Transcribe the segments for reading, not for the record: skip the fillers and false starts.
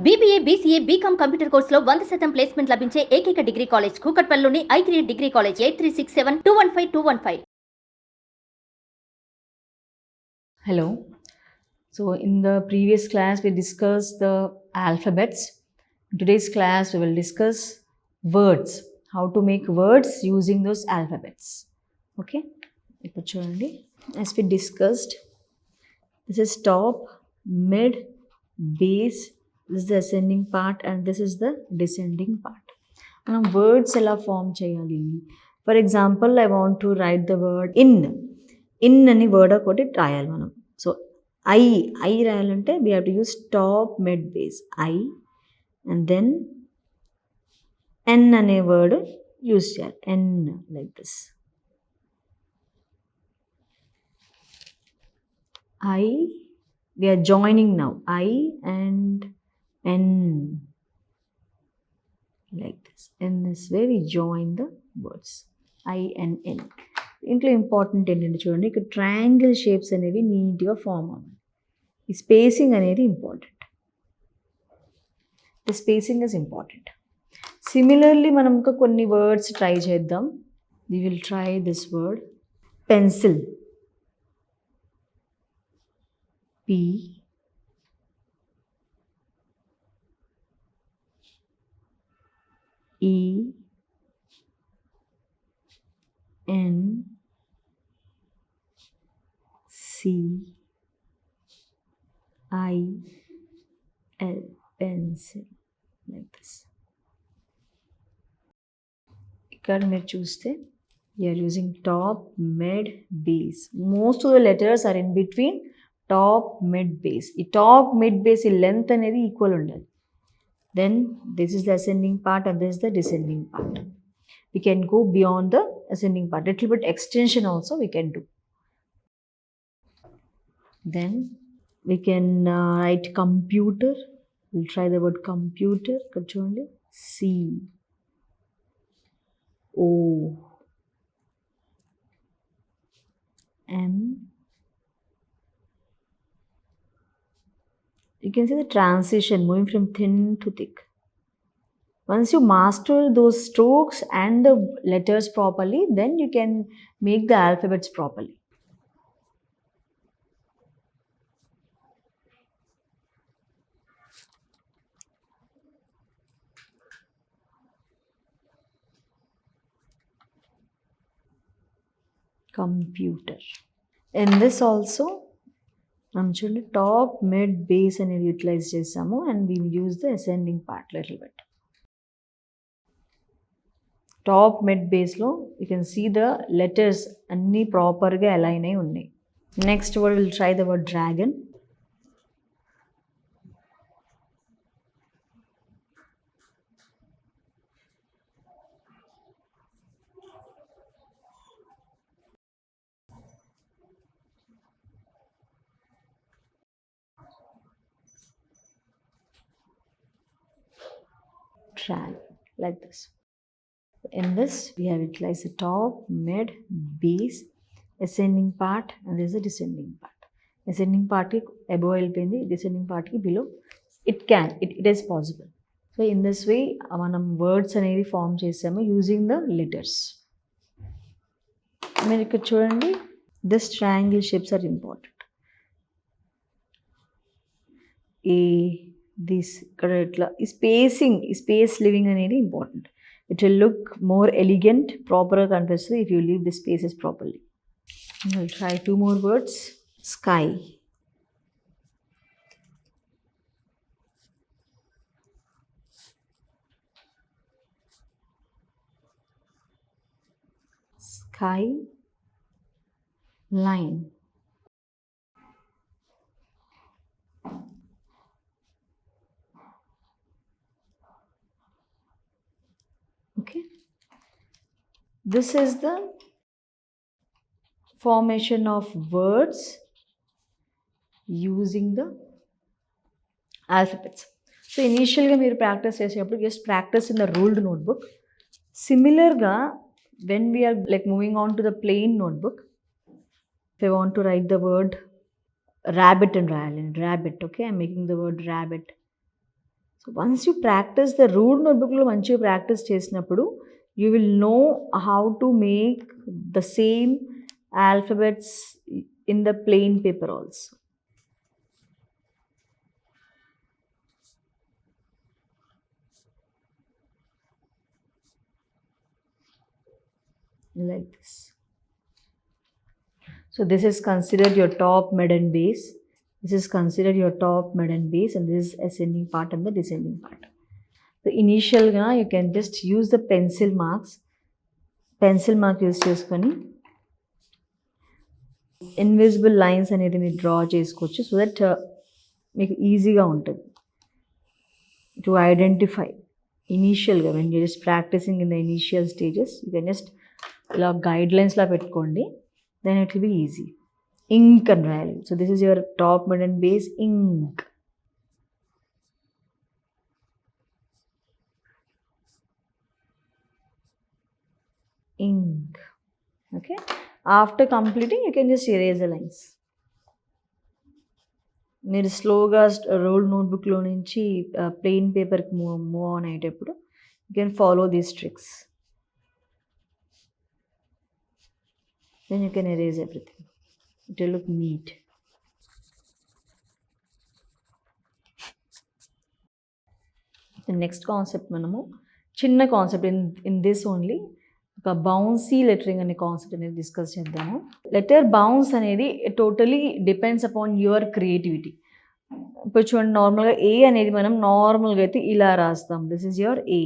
BBA, BCA, BCom computer కోర్సులో 100% placement లభించే ఏకైక డిగ్రీ కాలేజ్ కూకట్పల్లిలోని i3 degree college 8367215215. Hello. So in the previous class we discussed the alphabets. In today's class we will discuss words. How to make words using those alphabets. Okay. As we discussed, this is top, mid, base. This is the ascending part and this is the descending part. Now words ela form cheyali. For example, I want to write the word in. In ani word okati rayali manam. So I rayalante we have to use top, mid, base. I and then N ane word use cheyali. N like this. We are joining now. I and N like this. In this way we join the words. I and N. ఇంట్లో important ఏంటంటే చూడండి, ఇక్కడ triangle shapes అనేవి నీట్గా form అవ్వాలి. ఈ spacing అనేది important. The spacing is important. Similarly మనం ఇంకా కొన్ని వర్డ్స్ ట్రై చేద్దాం. We will try this word pencil. P E N C I L pencil like this. ఇక్కడ మీరు చూస్తే we are using top, mid, base. Most of the letters are in between top, mid, base. ఈ top, mid, base ఈ length అనేది equal ఉండాలి. Then this is the ascending part and this is the descending part. We can go beyond the ascending part. Little bit extension also we can do. Then we can write computer. We'll try the word computer. చూడండి, C O M. You can see the transition moving from thin to thick. Once you master those strokes and the letters properly, then you can make the alphabets properly. Computer. In this also, మనం చూడండి top, mid, base అనేది utilise చేసాము and we use the ascending part little bit. Top, mid, బేస్లో you can see the letters అన్నీ ప్రాపర్గా align అయి ఉన్నాయి. Next word will try the word dragon. Like this. In this we have utilized the top, mid, base, ascending part and there is a descending part. Ascending part ki above elpindi, descending part ki below. It is possible. So in this way manam words anedi form chesamu using the letters. Meer ikkada chudandi, this triangle shapes are important. A this ఇక్కడ ఇట్లా ఈ space living అనేది important. It will look more elegant, ప్రాపర్గా కనిపిస్తుంది if you leave the spaces properly. Will try 2 more words. Sky, sky line, okay. This is the formation of words using the alphabets. So initially మీరు practice చేసేటప్పుడు just practice in the ruled notebook. Similarగా when we are like moving on to the plain notebook, if I want to write the word rabbit and rabbit, okay, I'm making the word rabbit. Once you practice the ruled notebook lo manchiga practice chesinappudu, you will know how to make the same alphabets in the plain paper also. Like this. So this is considered your top, mid and base. This is considered your top, mid and base, and this is ascending part and the descending part. The initial ga you can just use the pencil marks. Pencil mark use cheskoni invisible lines అనేది మీరు draw చేసుకోవచ్చు, so that మీకు ఈజీగా ఉంటుంది to identify ఇనీషియల్గా. When you just practising in the initial stages you can just ఇలా గైడ్లైన్స్లా పెట్టుకోండి, then it will be easy. Ink అని రాయాలి. So this is your top, mid and base. Ink. Ink. Okay. After completing, you can just erase the lines. మీరు స్లోగా rolled నోట్బుక్లో నుంచి plain పేపర్కి move on అయ్యేటప్పుడు you can follow these tricks. Then you can erase everything. It will look neat. Next concept మనము చిన్న concept in this only ఒక bouncy lettering అనే concept అనేది డిస్కస్ చేద్దాము. లెటర్ బౌన్స్ అనేది totally depends upon your creativity. ఇప్పుడు చూడండి, నార్మల్గా ఏ అనేది మనం నార్మల్గా అయితే ఇలా రాస్తాం, దిస్ ఈజ్ యువర్ ఏ.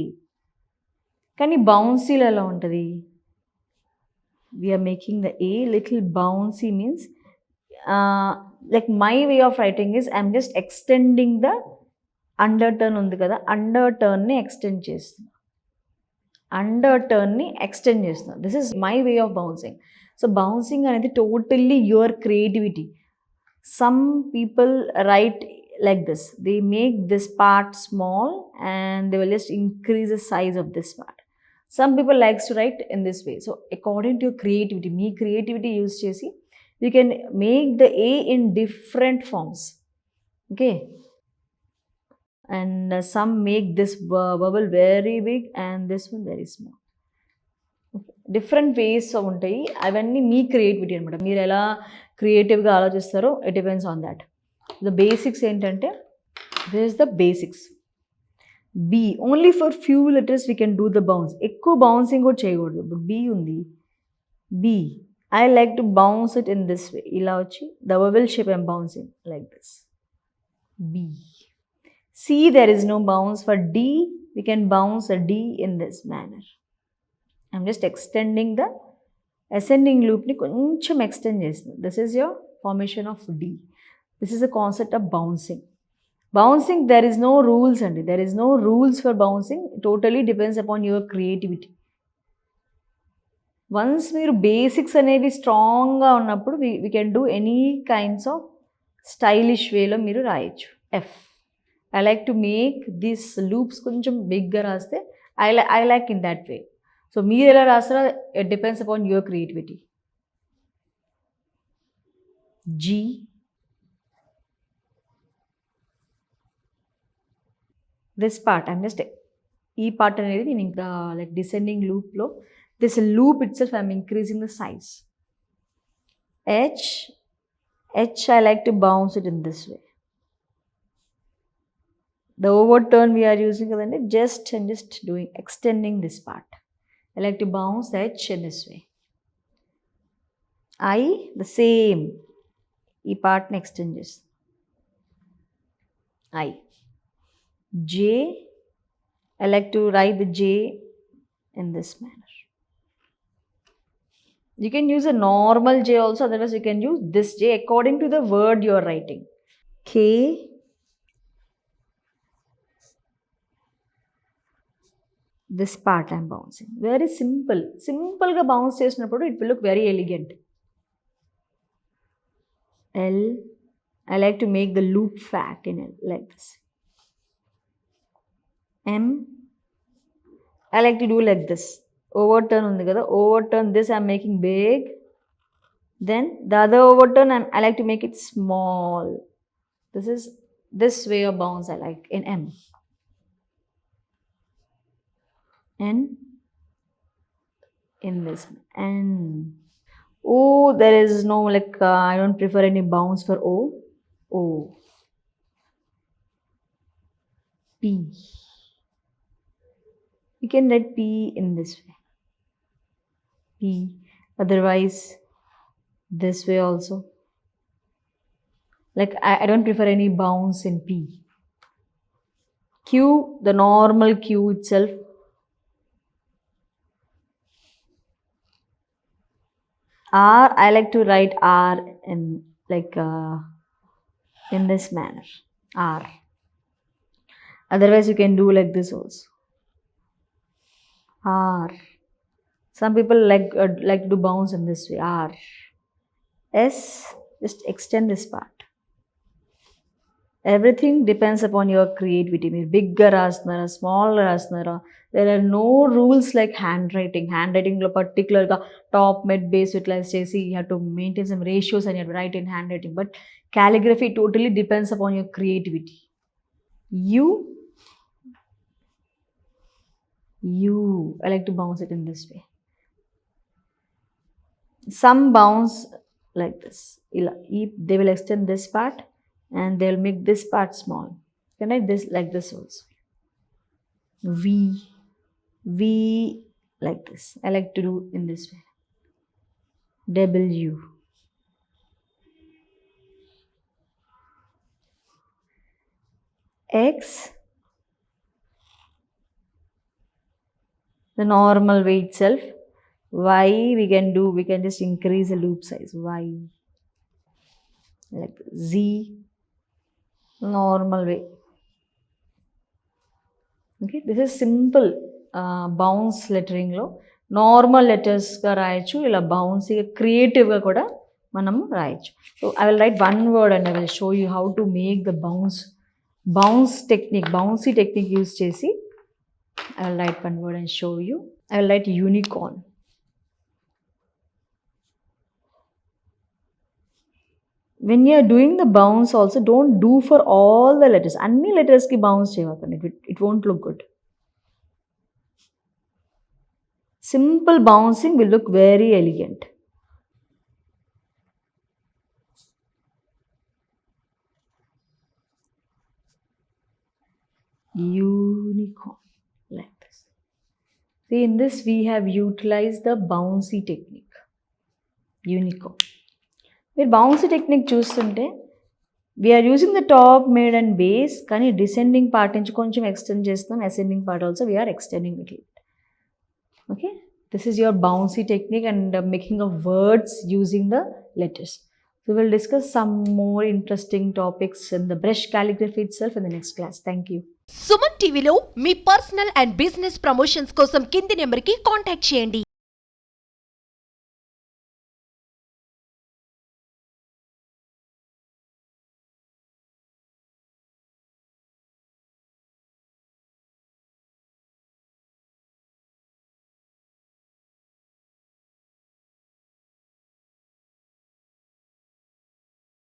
కానీ బౌన్సీలో ఎలా ఉంటుంది? We're making the a little bouncy. Means like my way of writing is I'm just extending the under turn ఉంది కదా, అండర్ టర్న్ని ఎక్స్టెండ్ చేస్తున్నాను. అండర్ టర్న్ని ఎక్స్టెండ్ చేస్తున్నాను. This is my way of bouncing. So bouncing అనేది totally your creativity. Some people write like this. They make this part small and they will just increase the size of this part. Some people likes to write in this way. So according to your creativity, me creativity use chesi, you can make the A in different forms. Okay. And some make this bubble very big and this one very small. Different ways ఉంటాయి. అవన్నీ మీ creativity అనమాట. మీరు ఎలా క్రియేటివ్గా ఆలోచిస్తారో it depends on that. The basics ఏంటంటే this is the basics. B only for few letters we can do the bounce. ఎక్కువ బౌన్సింగ్ కూడా చేయకూడదు. ఇప్పుడు బీ ఉంది, B I like to bounce it in this way. ఇలా వచ్చి the vowel shape I'm bouncing like this. B. C there is no bounce. For D we can bounce a D in this manner. I'm just extending the ascending loop ni koncham extend chestunna. This is your formation of D. This is the concept of bouncing. Bouncing, there is no rules andi. There is no rules for bouncing. It totally depends upon your creativity. Once మీరు basics అనేవి స్ట్రాంగ్గా ఉన్నప్పుడు we can do any kinds of stylish వేలో మీరు రాయొచ్చు. F. I like to make these loops కొంచెం బిగ్గా రాస్తే I like in that way. So మీరు ఎలా రాస్తారో it depends upon your creativity. G. This part I'm just ఈ పార్ట్ అనేది నేను ఇంకా లైక్ డిసెండింగ్ లూప్లో this loop itself I'm increasing the size. H. H I like to bounce it in this way. The over turn we're using కదండి, just doing extending this part. I like to bounce the H in this way. I, the same. E part next changes. I. J, I like to write the J in this manner. You can use a normal J also, otherwise you can use this J according to the word you are writing. K. This part I am bouncing. Very simple. Simple ga bounce chesinapudu it will look very elegant. L. I like to make the loop fat in L like this. M. I like to do like this. Overturn undi kada. Overturn this I am making big. Then the other overturn I like to make it small. This is this way of bounce I like in M. N in this N. O, there is no I don't prefer any bounds for O. O. P. You can write P in this way. P. Otherwise, this way also. I don't prefer any bounds in P. Q, the normal Q itself. R, I like to write R in in this manner. R. Otherwise, you can do like this also. R. Some people like to do bounds in this way. R. S. Just extend this part. Everything depends upon your creativity. Bigger rasnara, smaller rasnara. There are no rules like handwriting. Handwriting particular top, mid, base utilize. You have to maintain some ratios and you have to write in handwriting. But calligraphy totally depends upon your creativity. U. I like to bounce it in this way. Some bounce like this. They will extend this part and they'll make this part small. You can write this like this also. V like this. I like to do in this way. W. X. The normal way itself. Y we can just increase the loop size. Y. Like Z. Normal way. Okay, this is simple bounce lettering lo. Normal letters ga rayachu, ila bounce creative ga kuda manam rayachu. So I will write one word and I will show you how to make the bouncy technique use chesi. I will write one word and show you. I will write unicorn. When you are doing the bounce also, don't do for all the letters. Anni letters ki bounce cheyakanni. It won't look good. Simple bouncing will look very elegant. Unicorn. Like this. See, in this we have utilized the bouncy technique. Unicorn. With bouncy technique చూస్తుంటే we are using the top, mid and base కానీ descending part నుంచి కొంచెం extend చేస్తాం, ascending part also we are extending it. Okay, this is your bouncy technique and making of words using the letters. We will discuss some more interesting topics in the brush calligraphy itself in the next class. Thank you. Suman టీవీలో మీ personal and business promotions కోసం కింది నెంబర్కి contact చేయండి.